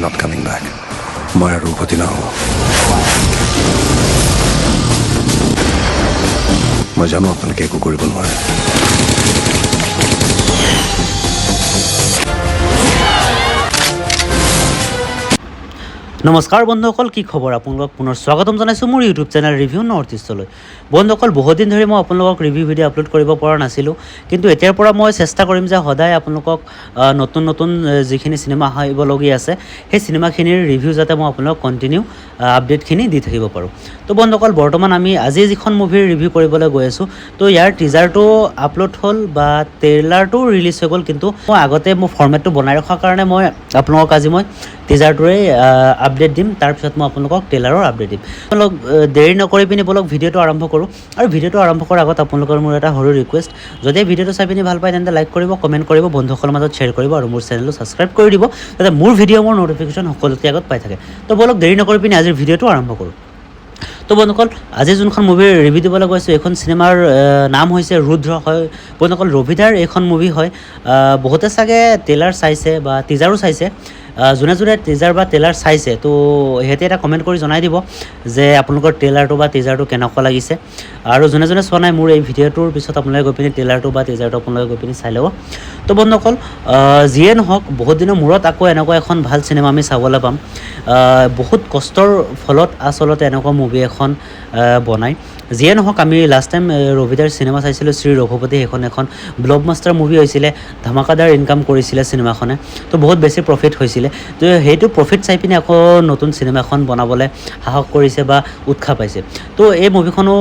not coming back. মই আৰু উভতি নাহোঁ। মই জানো আপোনালোকে একো কৰিব নোৱাৰে। নমস্কাৰ বন্ধুসকল, কি খবৰ? আপোনালোকক পুনৰ স্বাগতম জনাইছোঁ মোৰ ইউটিউব চেনেল ৰিভিউ নৰ্থ ইষ্টলৈ। বন্ধুসকল, বহুত দিন ধৰি মই আপোনালোকক ৰিভিউ ভিডিঅ' আপলোড কৰিব পৰা নাছিলোঁ, কিন্তু এতিয়াৰ পৰা মই চেষ্টা কৰিম যে সদায় আপোনালোকক নতুন নতুন যিখিনি চিনেমা আহিবলগীয়া আছে সেই চিনেমাখিনিৰ ৰিভিউ যাতে মই আপোনালোকক কণ্টিনিউ আপডেটখিনি দি থাকিব পাৰোঁ। তো বন্ধুসকল, বৰ্তমান আমি আজি যিখন মুভিৰ ৰিভিউ কৰিবলৈ গৈ আছোঁ, তো ইয়াৰ টিজাৰটো আপলোড হ'ল বা ট্ৰেইলাৰটো ৰিলিজ হৈ গ'ল, কিন্তু মই আগতে মোৰ ফৰ্মেটটো বনাই ৰখাৰ কাৰণে মই আপোনালোকক আজি মই টিজাৰটোৰে আপডেট দিম, তাৰপিছত মই আপোনালোকক ট্ৰেইলাৰৰ আপডেট দিম। আপোনালোক দেৰি নকৰি পিনি বলক ভিডিঅ'টো আৰম্ভ কৰোঁ। আৰু ভিডিঅ'টো আৰম্ভ কৰাৰ আগত আপোনালোকৰ মোৰ এটা সৰু ৰিকুৱেষ্ট, যদি ভিডিঅ'টো চাই পিনি ভাল পায় তেন্তে লাইক কৰিব, কমেণ্ট কৰিব, বন্ধুসকলৰ মাজত শ্বেয়াৰ কৰিব আৰু মোৰ চেনেলটো ছাবস্ক্ৰাইব কৰি দিব, যাতে মোৰ ভিডিঅ' মোৰ ন'টিফিকেশ্যন সকলোতকৈ আগত পাই থাকে। তো বলক দেৰি নকৰি পিনি আজিৰ ভিডিঅ'টো আৰম্ভ কৰোঁ। তো বন্ধুসকল, আজি যোনখন মুভিৰ ৰিভিউ দিবলৈ গৈছোঁ, এইখন চিনেমাৰ নাম হৈছে ৰুদ্ৰ হয়। বন্ধুসকল, ৰবিদাৰ এইখন মুভি হয়। বহুতে চাগে ট্ৰেইলাৰ চাইছে বা টিজাৰো চাইছে। যোনে যোনে টিজাৰ বা ট্ৰেইলাৰ চাইছে, তো সিহঁতে এটা কমেণ্ট কৰি জনাই দিব যে আপোনালোকৰ ট্ৰেইলাৰটো বা টিজাৰটো কেনেকুৱা লাগিছে। আৰু যোনে যোনে চোৱা নাই, মোৰ এই ভিডিঅ'টোৰ পিছত আপোনালোকে গৈ পিনি ট্ৰেইলাৰটো বা টিজাৰটো আপোনালোকে গৈ পিনি চাই ল'ব। তো বন্ধুসকল, যিয়ে নহওক, বহুত দিনৰ মূৰত আকৌ এনেকুৱা এখন ভাল চিনেমা আমি চাবলৈ পাম। বহুত কষ্টৰ ফলত আচলতে এনেকুৱা মুভি এখন বনায়। যিয়ে নহওক, আমি লাষ্ট টাইম ৰবিদাৰ চিনেমা চাইছিলোঁ, শ্ৰী ৰঘুপতি। সেইখন এখন ব্লকবাষ্টাৰ মুভি হৈছিলে, ধামাকাদাৰ ইনকাম কৰিছিলে চিনেমাখনে, তো বহুত বেছি প্ৰফিট হৈছিলে। তো সেইটো প্ৰফিট চাই পিনি আকৌ নতুন চিনেমা এখন বনাবলৈ সাহস কৰিছে বা উৎসাহ পাইছে। তো এই মুভিখনো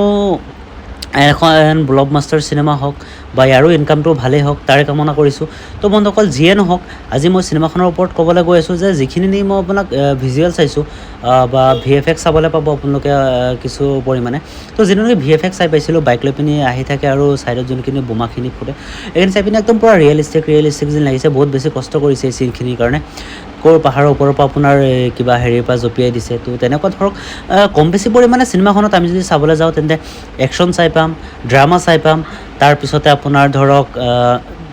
এখন ব্লকবাষ্টাৰ চিনেমা হওক বা ইয়াৰো ইনকামটো ভালেই হওক, তাৰে কামনা কৰিছোঁ। তো বন্ধুসকল, যিয়ে নহওক, আজি মই চিনেমাখনৰ ওপৰত ক'বলৈ গৈ আছোঁ যে যিখিনি মই আপোনাক ভিজুৱেল চাইছোঁ বা VFX চাবলৈ পাব আপোনালোকে কিছু পৰিমাণে। তো যিখিনি VFX চাই পাইছিলোঁ, বাইক লৈ পিনি আহি থাকে আৰু ছাইডত যোনখিনি বোমাখিনি ফুটে, এইখিনি চাই পিনি একদম পূৰা ৰিয়েলিষ্টিক যেন লাগিছে। বহুত বেছি কষ্ট কৰিছে এই চিনখিনিৰ কাৰণে। ক'ৰ পাহাৰৰ ওপৰৰ পৰা আপোনাৰ কিবা হেৰিৰ পৰা জঁপিয়াই দিছে। তো তেনেকুৱা ধৰক কম বেছি পৰিমাণে চিনেমাখনত আমি যদি চাবলৈ যাওঁ, তেন্তে একশ্যন চাই পাম, ড্ৰামা চাই পাম, তাৰপিছতে আপোনাৰ ধৰক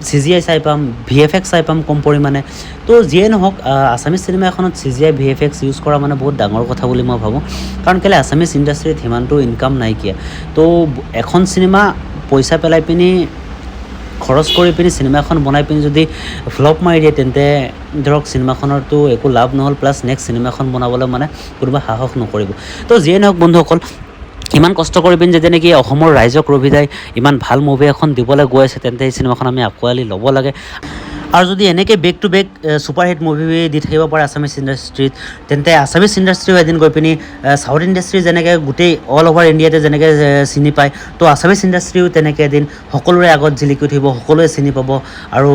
CGI চাই পাম, VFX চাই পাম কম পৰিমাণে। তো যিয়ে নহওক, আছামিজ চিনেমা এখনত CGI VFX ইউজ কৰা মানে বহুত ডাঙৰ কথা বুলি মই ভাবোঁ। কাৰণ কেলৈ, আছামিজ ইণ্ডাষ্ট্ৰীত সিমানটো ইনকাম নাইকিয়া। তো এখন চিনেমা পইচা পেলাই পিনি, খৰচ কৰি পিনি চিনেমা এখন বনাই পিনি যদি ফ্লপ মাৰি দিয়ে, তেন্তে ধৰক চিনেমাখনৰতো একো লাভ নহ'ল, প্লাছ নেক্সট চিনেমাখন বনাবলৈ মানে কোনোবা সাহস নকৰিব। তো যিয়ে নহওক বন্ধুসকল, ইমান কষ্ট কৰি পিনি যদি নেকি অসমৰ ৰাইজক ৰবিদাই ইমান ভাল মুভি এখন দিবলৈ গৈ আছে, তেন্তে এই চিনেমাখন আমি আঁকোৱালি ল'ব লাগে। আৰু যদি এনেকৈ back to back superhit movie দি থাকিব পাৰে আছামিজ ইণ্ডাষ্ট্ৰীত, তেন্তে আছামিজ ইণ্ডাষ্ট্ৰীও এদিন গৈ পিনি চাউথ ইণ্ডাষ্ট্ৰী যেনেকৈ গোটেই অল অভাৰ ইণ্ডিয়াতে যেনেকৈ চিনি পায়, তো আছামিজ ইণ্ডাষ্ট্ৰীও তেনেকৈ এদিন সকলোৰে আগত জিলিকি উঠিব, সকলোৱে চিনি পাব। আৰু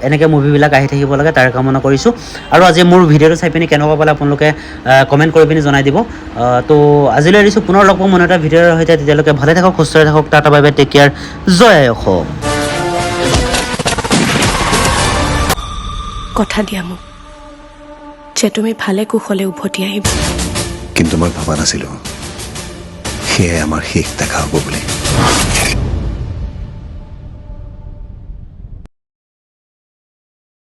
এনেকৈ মুভিবিলাক আহি থাকিব লাগে, তাৰ কামনা কৰিছোঁ। আৰু আজি মোৰ ভিডিঅ'টো চাই পিনি কেনেকুৱা পালে আপোনালোকে কমেণ্ট কৰি পিনি জনাই দিব। তো আজিলৈ এৰিছোঁ, পুনৰ লগ পাম মনে এটা ভিডিঅ'ৰ সৈতে। তেতিয়ালৈকে ভালে থাকক, সুস্থ হৈ থাকক, tata bye bye, take care, জয় অসম। কথা দিয়া মোক যে তুমি ভালে কুশলে উভতি আহিব। কিন্তু মই ভবা নাছিলোঁ সেয়াই আমাৰ শেষ দেখা হ'ব বুলি।